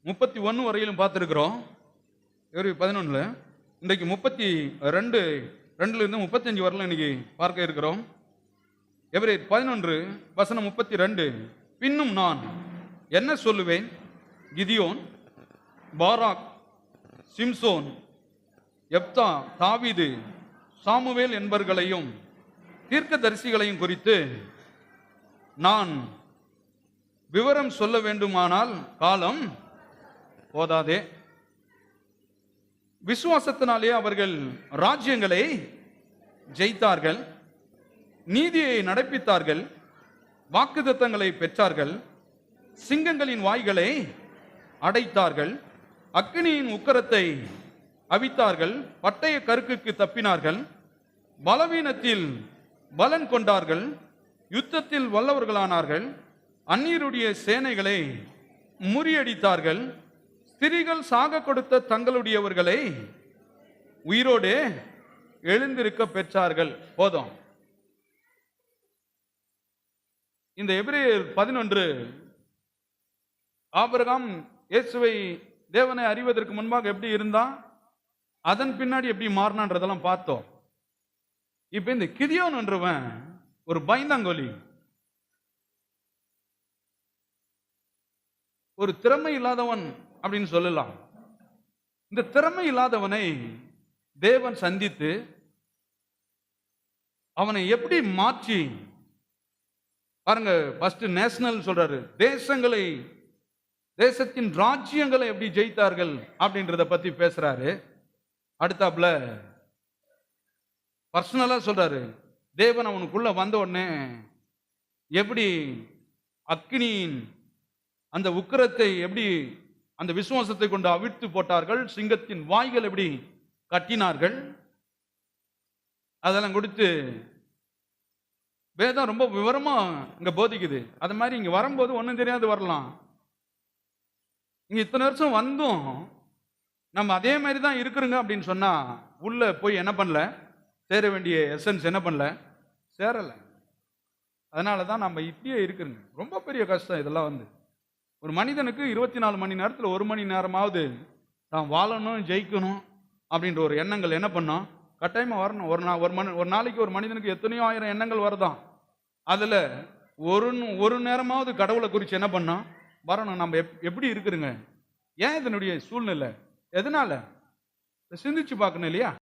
31 வரையிலும் பார்த்துருக்கிறோம். ஒரு 11 இன்றைக்கு 32 2லிருந்து 35 வரலாம் இன்னைக்கு பார்க்க இருக்கிறோம். எபிரேயர் 11 வசனம் 32. பின்னும் நான் என்ன சொல்லுவேன்? கிதியோன், பாராக், சிம்சோன், எப்தா, தாவீது, சாமுவேல் என்பவர்களையும் தீர்க்கதரிசிகளையும் குறித்து நான் விவரம் சொல்ல வேண்டுமானால் காலம் போதாதே. விசுவாசத்தினாலே அவர்கள் ராஜ்யங்களை ஜெயித்தார்கள், நீதியை நடப்பித்தார்கள், வாக்குத்தத்தங்களை பெற்றார்கள், சிங்கங்களின் வாய்களை அடைத்தார்கள், அக்கினியின் உக்கரத்தை அவித்தார்கள், பட்டய கருக்குக்கு தப்பினார்கள், பலவீனத்தில் பலன் கொண்டார்கள், யுத்தத்தில் வல்லவர்களானார்கள், அந்நியருடைய சேனைகளை முறியடித்தார்கள், ஸ்திரீகள் சாக கொடுத்த தங்களுடையவர்களை உயிரோடு எழுந்திருக்க பெற்றார்கள். போதும். இந்த எபிரேயர் 11 ஆபிரகாம் இயேசுவை தேவனை அறிவதற்கு முன்பாக எப்படி இருந்தான், அதன் பின்னாடி எப்படி மாறினான்றதெல்லாம் பார்த்தோம். இப்ப இந்த கிதியோன் என்றவன் ஒரு பயந்தாங்கோலி, ஒரு திறமை இல்லாதவன் அப்படின்னு சொல்லலாம். இந்த திறமை இல்லாதவனை தேவன் சந்தித்து அவனை எப்படி மாற்றி பாருங்க. ஃபர்ஸ்ட் நேஷனல் சொல்றாரு, தேசங்களை, தேசத்தின் ராஜ்யங்களை எப்படி ஜெயித்தார்கள் அப்படின்றத பத்தி பேசுறாரு. அடுத்தாப்புல பர்சனலா சொல்றாரு, தேவன் அவனுக்குள்ள வந்த உடனே எப்படி அக்கினியின் அந்த உக்கிரத்தை எப்படி அந்த விசுவாசத்தை கொண்டு அவிழ்த்து போட்டார்கள், சிங்கத்தின் வாய்கள் எப்படி கட்டினார்கள், அதெல்லாம் கொடுத்து வேதம் ரொம்ப விவரமா இங்க போதிக்குது. அது மாதிரி இங்க வரும்போது ஒன்றும் தெரியாது வரலாம். இங்க இத்தனை வருஷம் வந்தும் நம்ம அதே மாதிரி தான் இருக்கிறோங்க அப்படின்னு சொன்னா உள்ள போய் என்ன பண்ணல, சேர வேண்டிய எசன்ஸ் என்ன பண்ணல, சேரல. அதனால தான் நம்ம இப்படியே இருக்கிறோங்க. ரொம்ப பெரிய கஷ்டம் இதெல்லாம். ஒரு மனிதனுக்கு 24 மணி நேரத்தில் 1 மணி நேரமாவது தான் வாழணும், ஜெயிக்கணும் அப்படின்ற ஒரு எண்ணங்கள் என்ன பண்ணோம், கட்டாயமா வரணும். ஒரு நாளைக்கு ஒரு மனிதனுக்கு எத்தனையோ ஆயிரம் எண்ணங்கள் வருதான். அதுல ஒரு நேரமாவது கடவுளை குறித்து என்ன பண்ணோம், வரணும். நம்ம எப்படி இருக்கிறோங்க, ஏன் இதனுடைய சூழ்நிலை, எதனால சிந்திச்சு பார்க்கணும் இல்லையா?